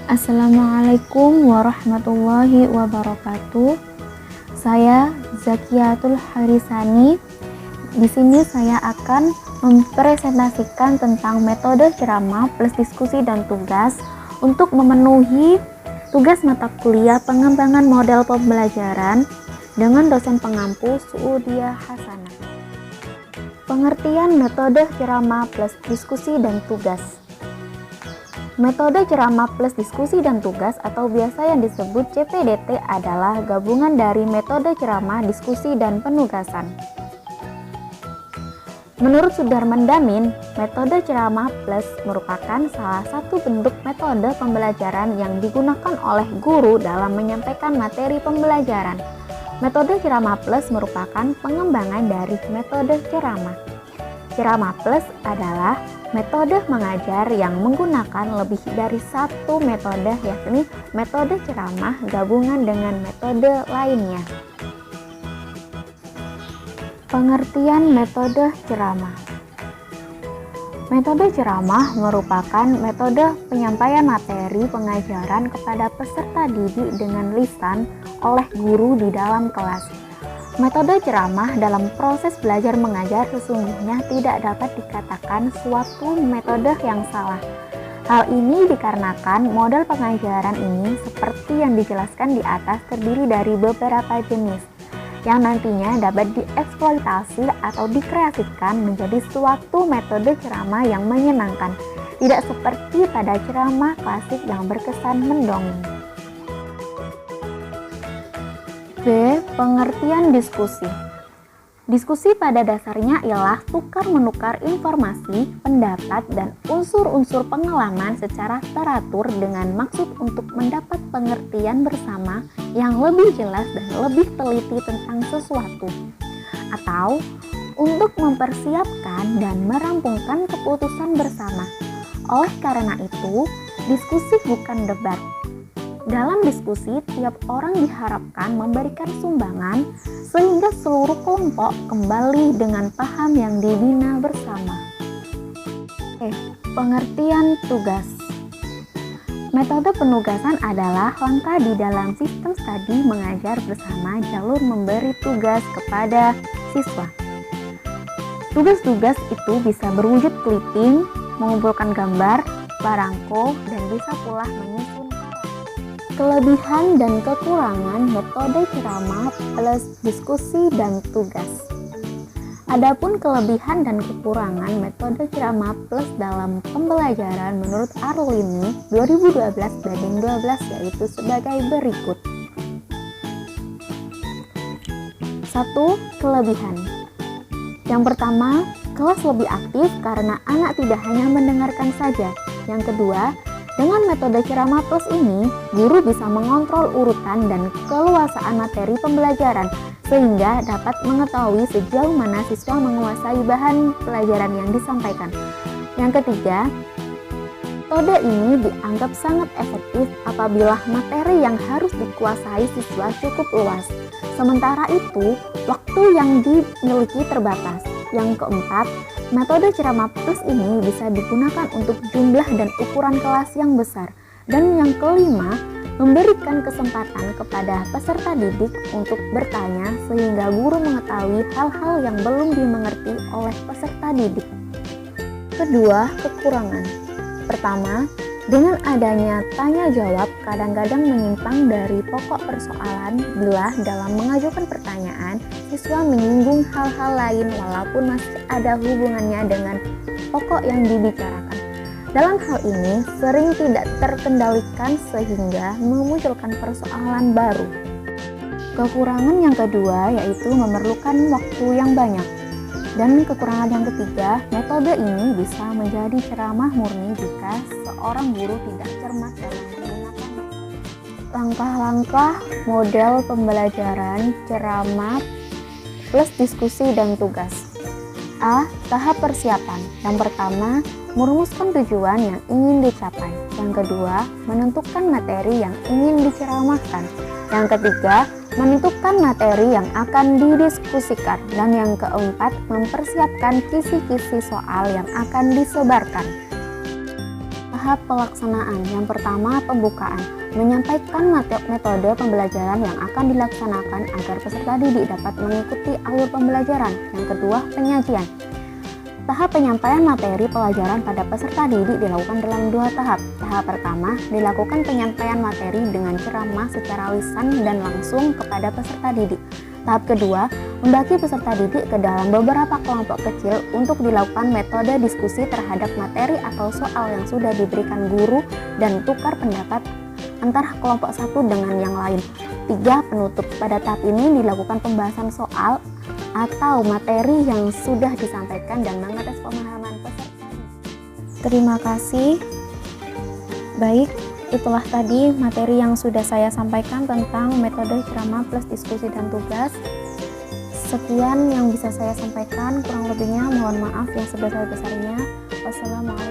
Assalamualaikum warahmatullahi wabarakatuh. Saya Zakiatul Harisani. Di sini saya akan mempresentasikan tentang metode ceramah plus diskusi dan tugas untuk memenuhi tugas mata kuliah pengembangan model pembelajaran dengan dosen pengampu Suudia Hasanah. Pengertian metode ceramah plus diskusi dan tugas. Metode ceramah plus diskusi dan tugas atau biasa yang disebut CPDT adalah gabungan dari metode ceramah, diskusi, dan penugasan. Menurut Sudarman Damin, metode ceramah plus merupakan salah satu bentuk metode pembelajaran yang digunakan oleh guru dalam menyampaikan materi pembelajaran. Metode ceramah plus merupakan pengembangan dari metode ceramah. Ceramah plus adalah metode mengajar yang menggunakan lebih dari satu metode, yakni metode ceramah gabungan dengan metode lainnya. Pengertian metode ceramah. Metode ceramah merupakan metode penyampaian materi pengajaran kepada peserta didik dengan lisan oleh guru di dalam kelas. Metode ceramah dalam proses belajar mengajar sesungguhnya tidak dapat dikatakan suatu metode yang salah. Hal ini dikarenakan model pengajaran ini seperti yang dijelaskan di atas terdiri dari beberapa jenis yang nantinya dapat dieksploitasi atau dikreasikan menjadi suatu metode ceramah yang menyenangkan, tidak seperti pada ceramah klasik yang berkesan mendongeng. B. Pengertian diskusi. Diskusi pada dasarnya ialah tukar-menukar informasi, pendapat, dan unsur-unsur pengalaman secara teratur dengan maksud untuk mendapat pengertian bersama yang lebih jelas dan lebih teliti tentang sesuatu, atau untuk mempersiapkan dan merampungkan keputusan bersama. Oleh karena itu, diskusi bukan debat. Dalam diskusi, tiap orang diharapkan memberikan sumbangan sehingga seluruh kelompok kembali dengan paham yang dibina bersama. Pengertian tugas. Metode penugasan adalah langkah di dalam sistem studi mengajar bersama jalur memberi tugas kepada siswa. Tugas-tugas itu bisa berwujud clipping, mengumpulkan gambar, barangko, dan bisa pula menyusun. Kelebihan dan kekurangan metode ceramah plus diskusi dan tugas. Adapun kelebihan dan kekurangan metode ceramah plus dalam pembelajaran menurut Arlini 2012-12 yaitu sebagai berikut. 1. Kelebihan. Yang pertama, kelas lebih aktif karena anak tidak hanya mendengarkan saja. Yang kedua, dengan metode ceramah plus ini, guru bisa mengontrol urutan dan keluasaan materi pembelajaran sehingga dapat mengetahui sejauh mana siswa menguasai bahan pelajaran yang disampaikan. Yang ketiga, metode ini dianggap sangat efektif apabila materi yang harus dikuasai siswa cukup luas. Sementara itu, waktu yang dimiliki terbatas. Yang keempat, metode ceramah plus ini bisa digunakan untuk jumlah dan ukuran kelas yang besar. Dan yang kelima, memberikan kesempatan kepada peserta didik untuk bertanya sehingga guru mengetahui hal-hal yang belum dimengerti oleh peserta didik. Kedua, kekurangan. Pertama, dengan adanya tanya jawab kadang-kadang menyimpang dari pokok persoalan bila dalam mengajukan pertanyaan siswa menyinggung hal-hal lain walaupun masih ada hubungannya dengan pokok yang dibicarakan. Dalam hal ini sering tidak terkendalikan sehingga memunculkan persoalan baru. Kekurangan yang kedua yaitu memerlukan waktu yang banyak. Dan kekurangan yang ketiga, metode ini bisa menjadi ceramah murni jika seorang guru tidak cermat dalam menggunakan langkah-langkah model pembelajaran ceramah plus diskusi dan tugas. A. Tahap persiapan. Yang pertama, merumuskan tujuan yang ingin dicapai. Yang kedua, menentukan materi yang ingin diceramahkan. Yang ketiga, menentukan materi yang akan didiskusikan. Dan yang keempat, mempersiapkan kisi-kisi soal yang akan disebarkan. Tahap pelaksanaan. Yang pertama, pembukaan. Menyampaikan metode pembelajaran yang akan dilaksanakan agar peserta didik dapat mengikuti alur pembelajaran. Yang kedua, penyajian. Tahap penyampaian materi pelajaran pada peserta didik dilakukan dalam 2 tahap. Tahap pertama, dilakukan penyampaian materi dengan ceramah secara lisan dan langsung kepada peserta didik. Tahap kedua, membagi peserta didik ke dalam beberapa kelompok kecil untuk dilakukan metode diskusi terhadap materi atau soal yang sudah diberikan guru dan tukar pendapat antara kelompok satu dengan yang lain. 3. Penutup. Pada tahap ini dilakukan pembahasan soal atau materi yang sudah disampaikan dan mengetes pemahaman peserta. Terima kasih. Baik, itulah tadi materi yang sudah saya sampaikan tentang metode ceramah plus diskusi dan tugas. Sekian yang bisa saya sampaikan, kurang lebihnya mohon maaf yang sebesar-besarnya. Wassalamualaikum